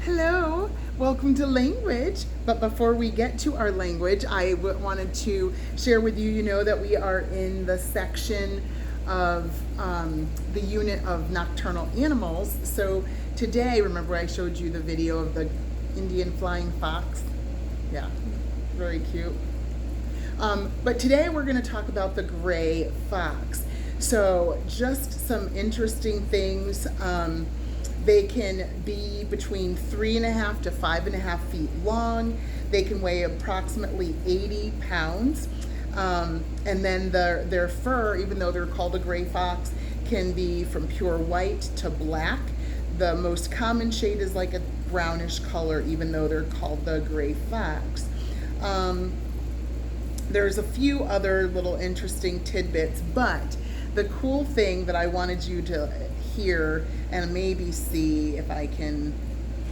Hello, welcome to language. But before we get to our language, I wanted to share with you, that we are in the section of the unit of nocturnal animals. So today, remember I showed you the video of the Indian flying fox? Yeah, very cute. But today we're going to talk about the gray fox. So just some interesting things. They can be between 3.5 to 5.5 feet long. They can weigh approximately 80 pounds. And then their fur, even though they're called a gray fox, can be from pure white to black. The most common shade is like a brownish color, even though they're called the gray fox. There's a few other little interesting tidbits, but the cool thing that I wanted you to hear and maybe see if I can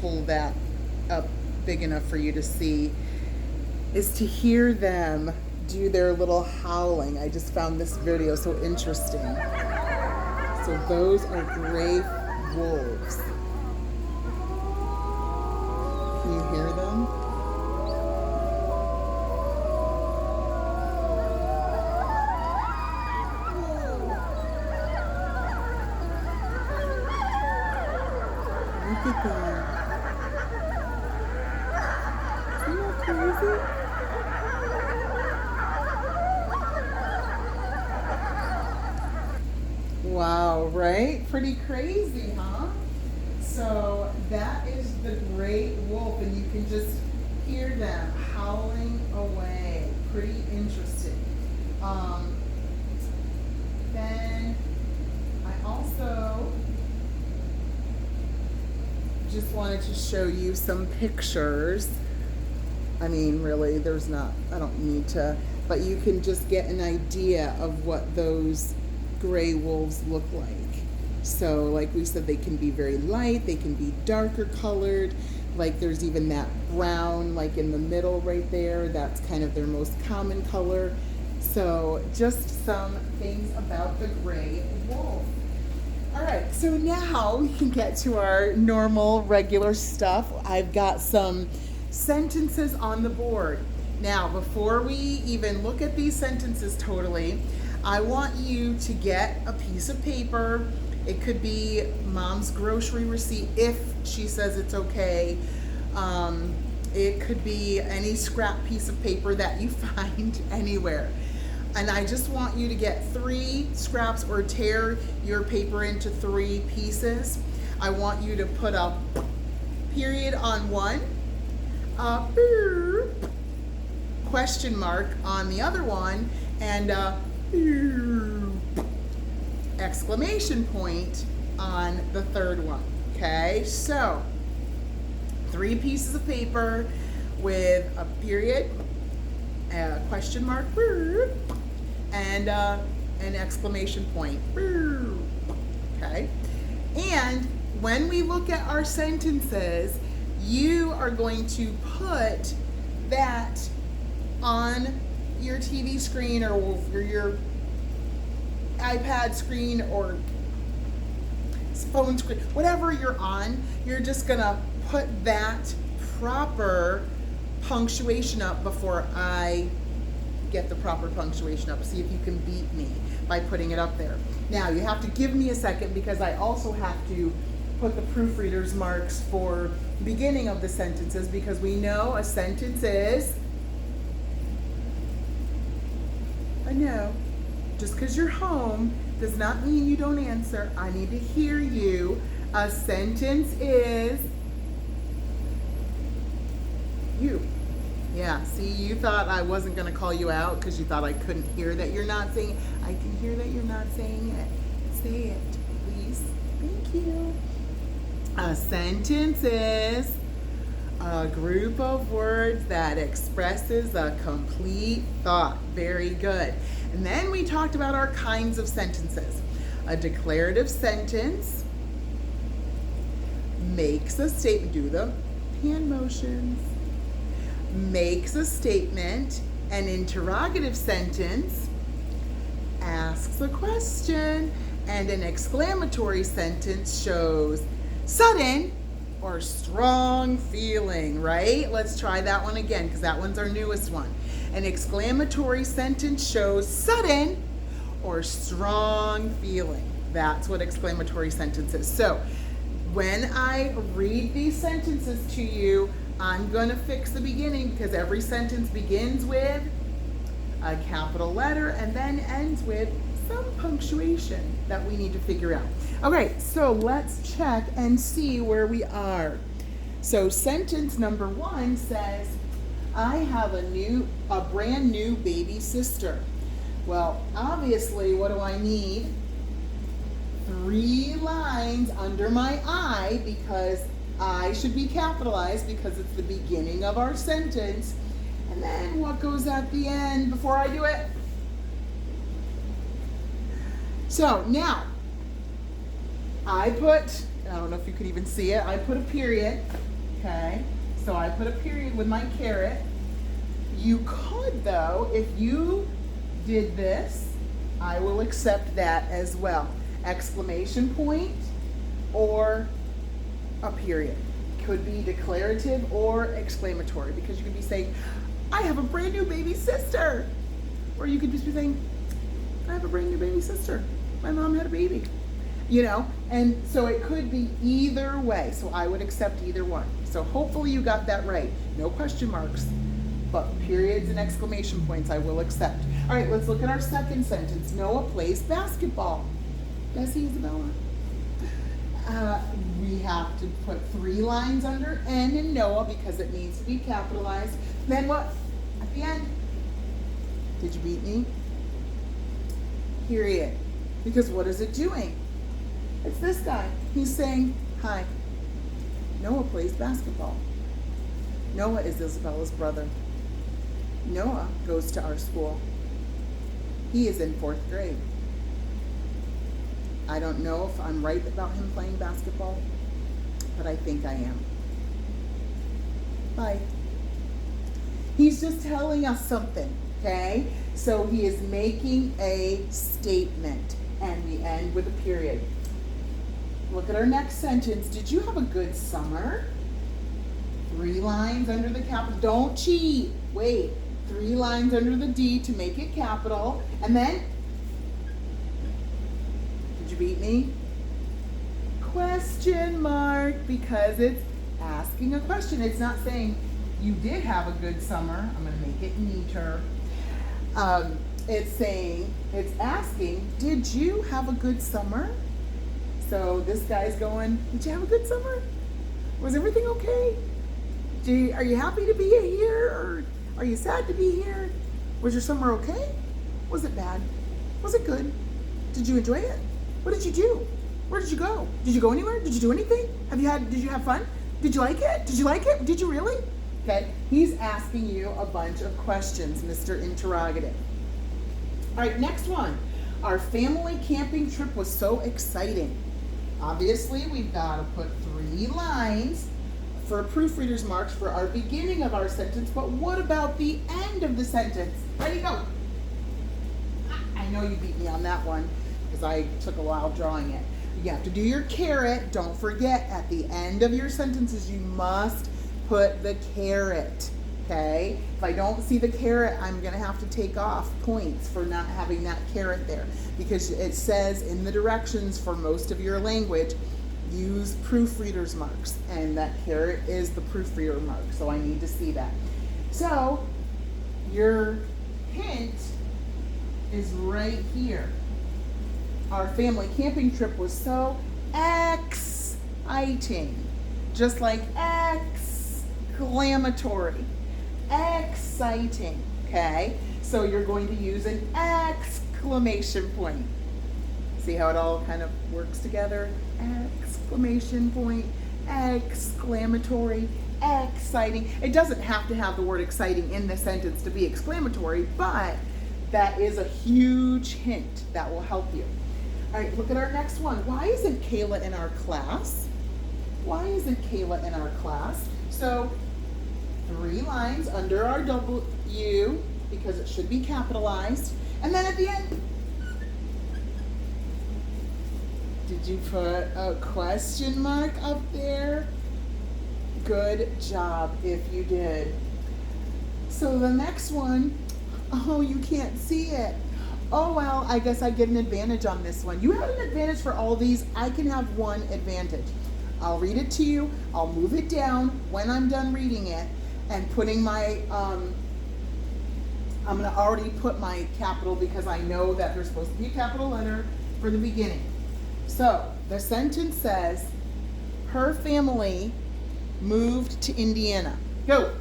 pull that up big enough for you to see is to hear them do their little howling. I just found this video so interesting. So those are gray wolves. Can you hear them? Look at that. Isn't that crazy? Wow, right? Pretty crazy, huh? So that is the great wolf, and you can just hear them howling away. Pretty interesting. Then I also just wanted to show you some pictures. I mean, really, I don't need to, but you can just get an idea of what those gray wolves look like. So like we said, they can be very light, they can be darker colored, like there's even that brown like in the middle right there, that's kind of their most common color. So just some things about the gray wolf. All right, so now we can get to our normal, regular stuff. I've got some sentences on the board. Now, before we even look at these sentences totally, I want you to get a piece of paper. It could be mom's grocery receipt if she says it's okay. It could be any scrap piece of paper that you find anywhere. And I just want you to get 3 scraps or tear your paper into 3 pieces. I want you to put a period on one, a question mark on the other one, and a exclamation point on the third one. Okay, so 3 pieces of paper with a period, a question mark, and an exclamation point. Okay, and when we look at our sentences, you are going to put that on your TV screen or your iPad screen or phone screen, whatever you're on. You're just gonna put that proper punctuation up before I get the proper punctuation up. See if you can beat me by putting it up there. Now you have to give me a second because I also have to put the proofreaders marks for the beginning of the sentences, because we know a sentence is a no. Just because you're home does not mean you don't answer. I need to hear you. A sentence is you. Yeah, see, you thought I wasn't going to call you out because you thought I couldn't hear that you're not saying it. I can hear that you're not saying it. Say it, please. Thank you. A sentence is a group of words that expresses a complete thought. Very good. And then we talked about our kinds of sentences. A declarative sentence makes a statement. Do the hand motions. Makes a statement. An interrogative sentence asks a question. And an exclamatory sentence shows sudden or strong feeling, right? Let's try that one again because that one's our newest one. An exclamatory sentence shows sudden or strong feeling. That's what exclamatory sentence is. So when I read these sentences to you, I'm going to fix the beginning because every sentence begins with a capital letter and then ends with some punctuation that we need to figure out. Okay, so let's check and see where we are. So sentence number 1 says, I have a brand new baby sister. Well, obviously, what do I need? 3 lines under my I because I should be capitalized because it's the beginning of our sentence. And then what goes at the end before I do it? So now, I don't know if you could even see it, I put a period, okay? So I put a period with my caret. You could though, if you did this, I will accept that as well. Exclamation point or a period. Could be declarative or exclamatory because you could be saying, I have a brand new baby sister. Or you could just be saying, I have a brand new baby sister. My mom had a baby. You know, and so it could be either way. So I would accept either one. So hopefully you got that right. No question marks, but periods and exclamation points I will accept. All right, let's look at our second sentence. Noah plays basketball. Bessie, Isabella. We have to put 3 lines under N in Noah because it needs to be capitalized. Then what? At the end. Did you beat me? Period. Because what is it doing? It's this guy. He's saying, hi. Noah plays basketball. Noah is Isabella's brother. Noah goes to our school. He is in 4th grade. I don't know if I'm right about him playing basketball, but I think I am. Bye. He's just telling us something, okay? So he is making a statement, and we end with a period. Look at our next sentence. Did you have a good summer? 3 lines under the capital. Don't cheat. Wait. 3 lines under the D to make it capital. And then, did you beat me? Question mark, because it's asking a question. It's not saying you did have a good summer. I'm going to make it neater. It's asking, did you have a good summer? So this guy's going, did you have a good summer? Was everything okay? Are you happy to be here? Or are you sad to be here? Was your summer okay? Was it bad? Was it good? Did you enjoy it? What did you do? Where did you go? Did you go anywhere? Did you do anything? Did you have fun? Did you like it? Did you like it? Did you really? Okay, he's asking you a bunch of questions, Mr. Interrogative. All right, next one. Our family camping trip was so exciting. Obviously, we've got to put 3 lines for proofreaders marks for our beginning of our sentence, but what about the end of the sentence? Ready, go. I know you beat me on that one because I took a while drawing it. You have to do your caret. Don't forget, at the end of your sentences, you must put the caret, okay? If I don't see the caret, I'm going to have to take off points for not having that caret there because it says in the directions for most of your language, use proofreaders marks, and that caret is the proofreader mark, so I need to see that. So your hint is right here. Our family camping trip was so exciting, just like exclamatory, exciting, okay? So you're going to use an exclamation point. See how it all kind of works together? Exclamation point, exclamatory, exciting. It doesn't have to have the word exciting in the sentence to be exclamatory, but that is a huge hint that will help you. All right, look at our next one. Why isn't Kayla in our class? Why isn't Kayla in our class? So 3 lines under our W because it should be capitalized. And then at the end, did you put a question mark up there? Good job if you did. So the next one, oh, you can't see it. Oh, well, I guess I get an advantage on this one. You have an advantage for all these. I can have one advantage. I'll read it to you. I'll move it down when I'm done reading it and putting my, I'm going to already put my capital because I know that there's supposed to be a capital letter for the beginning. So the sentence says, her family moved to Indiana. Go.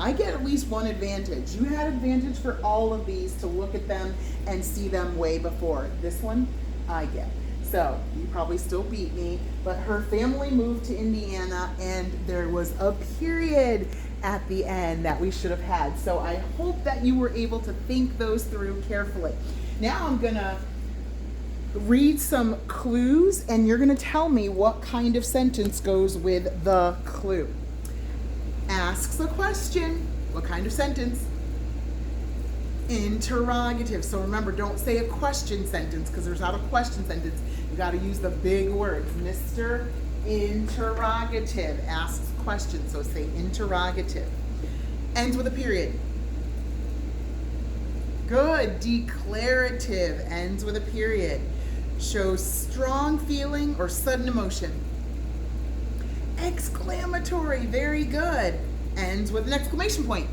I get at least one advantage. You had advantage for all of these to look at them and see them way before. This one, I get. So you probably still beat me, but her family moved to Indiana and there was a period at the end that we should have had. So I hope that you were able to think those through carefully. Now I'm gonna read some clues and you're gonna tell me what kind of sentence goes with the clue. Asks a question. What kind of sentence? Interrogative. So remember, don't say a question sentence because there's not a question sentence. You got to use the big words. Mr. Interrogative asks questions. So say interrogative. Ends with a period. Good. Declarative. Ends with a period. Shows strong feeling or sudden emotion. Exclamatory, very good. Ends with an exclamation point.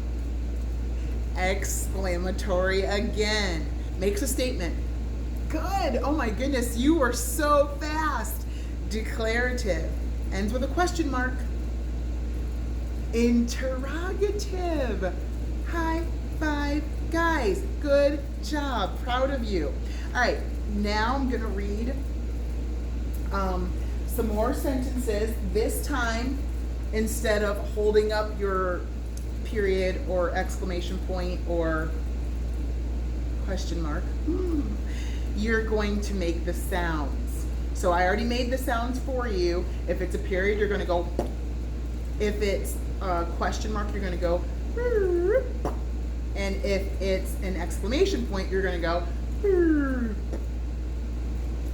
Exclamatory again. Makes a statement. Good. Oh my goodness, you were so fast. Declarative. Ends with a question mark. Interrogative. High five, guys. Good job. Proud of you. All right, now I'm going to read some more sentences. This time, instead of holding up your period or exclamation point or question mark, you're going to make the sounds. So I already made the sounds for you. If it's a period, you're going to go. If it's a question mark, you're going to go. And if it's an exclamation point, you're going to go.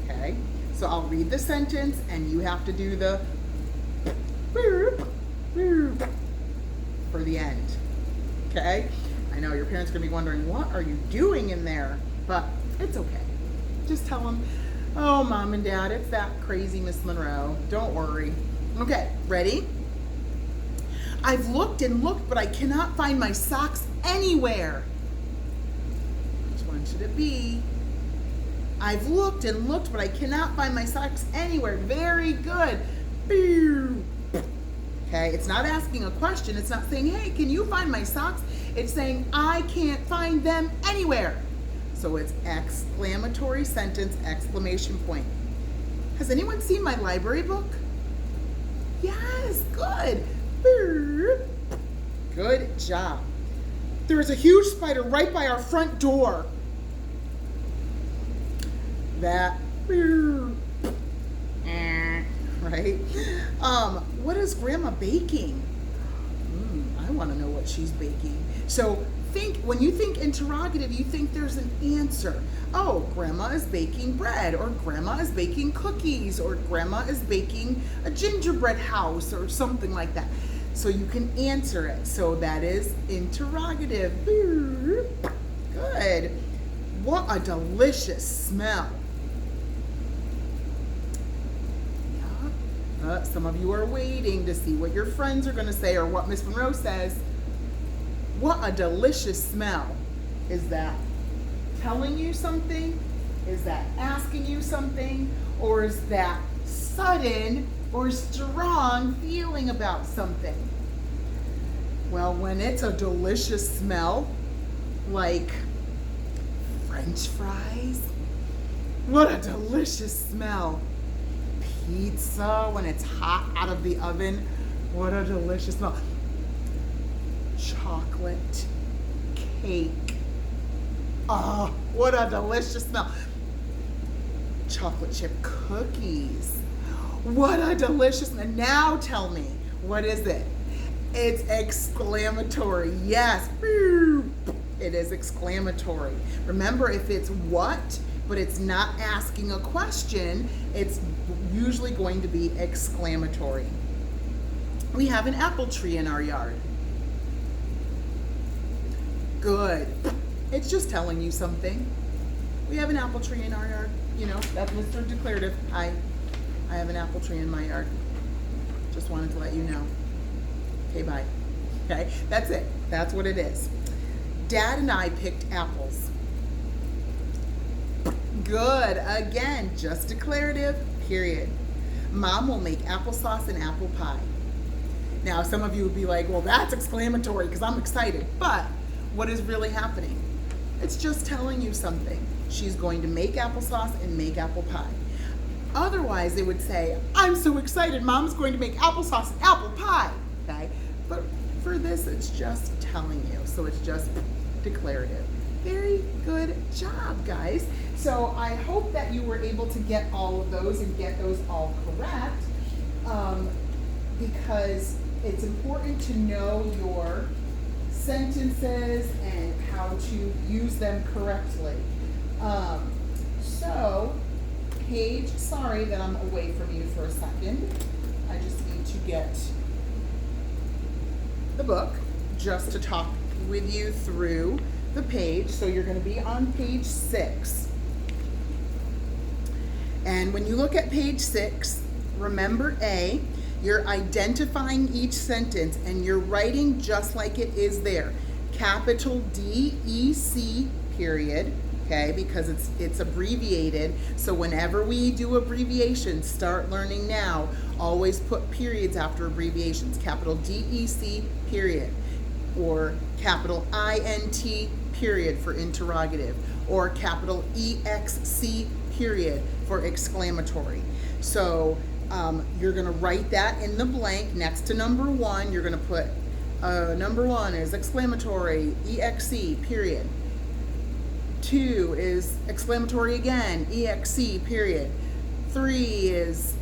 Okay. So I'll read the sentence and you have to do the for the end. Okay? I know your parents are going to be wondering, what are you doing in there? But it's okay. Just tell them, oh, Mom and Dad, it's that crazy Miss Monroe. Don't worry. Okay, ready? I've looked and looked, but I cannot find my socks anywhere. Which one should it be? I've looked and looked, but I cannot find my socks anywhere. Very good. Okay, it's not asking a question. It's not saying, hey, can you find my socks? It's saying, I can't find them anywhere. So it's exclamatory sentence, exclamation point. Has anyone seen my library book? Yes, good. Good job. There is a huge spider right by our front door. That, right? What is Grandma baking? I want to know what she's baking. So when you think interrogative, you think there's an answer. Oh, Grandma is baking bread, or Grandma is baking cookies, or Grandma is baking a gingerbread house, or something like that. So you can answer it. So that is interrogative. Good. What a delicious smell. Some of you are waiting to see what your friends are going to say or what Miss Monroe says. What a delicious smell. Is that telling you something? Is that asking you something? Or is that sudden or strong feeling about something? Well, when it's a delicious smell, like French fries, what a delicious smell. Pizza, when it's hot out of the oven, what a delicious smell. Chocolate cake, oh, what a delicious smell. Chocolate chip cookies, what a delicious smell. Now tell me, what is it? It's exclamatory. Yes, it is exclamatory. Remember, if it's what, but it's not asking a question, it's usually going to be exclamatory. We have an apple tree in our yard. Good. It's just telling you something. We have an apple tree in our yard. You know, that's Mr. Declarative. I have an apple tree in my yard. Just wanted to let you know. Okay, bye. Okay, that's it. That's what it is. Dad and I picked apples. Good. Again, just declarative, period. Mom will make applesauce and apple pie. Now, some of you would be like, well, that's exclamatory because I'm excited. But what is really happening? It's just telling you something. She's going to make applesauce and make apple pie. Otherwise, it would say, I'm so excited, Mom's going to make applesauce and apple pie. Okay? But for this, it's just telling you. So it's just declarative. Very good job, guys. So I hope that you were able to get all of those and get those all correct, because it's important to know your sentences and how to use them correctly. So, Paige, sorry that I'm away from you for a second. I just need to get the book just to talk with you through the page. So you're going to be on page 6. And when you look at page 6, remember A, you're identifying each sentence and you're writing just like it is there. Capital D-E-C, period, okay, because it's abbreviated. So whenever we do abbreviations, start learning now, always put periods after abbreviations. Capital D-E-C, period. Or capital I-N-T, period, for interrogative. Or capital E-X-C, period, for exclamatory. So you're going to write that in the blank next to number 1. You're going to put number 1 is exclamatory, EXC, period. 2 is exclamatory again, EXC, period. 3 is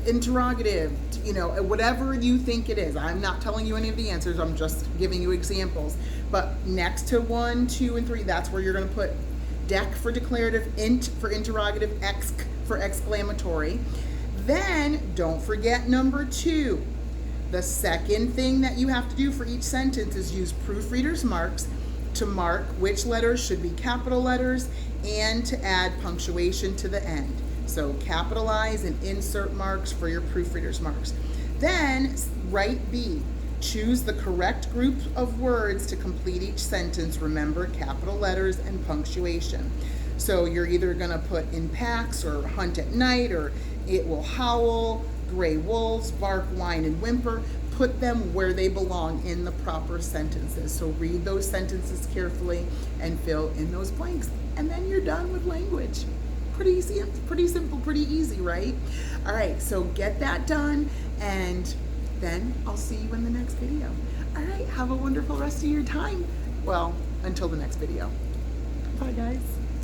interrogative, you know, whatever you think it is. I'm not telling you any of the answers, I'm just giving you examples. But next to 1, 2, and 3, that's where you're going to put DEC for declarative, INT for interrogative, EXC for exclamatory. Then, don't forget number 2. The second thing that you have to do for each sentence is use Proofreaders Marks to mark which letters should be capital letters and to add punctuation to the end. So capitalize and insert marks for your Proofreaders Marks. Then, write B. Choose the correct group of words to complete each sentence. Remember, capital letters and punctuation. So you're either going to put in packs or hunt at night or it will howl, gray wolves, bark, whine, and whimper. Put them where they belong in the proper sentences. So read those sentences carefully and fill in those blanks. And then you're done with language. Pretty easy, pretty simple, pretty easy, right? All right, so get that done and then I'll see you in the next video. All right, have a wonderful rest of your time. Well, until the next video. Bye, guys.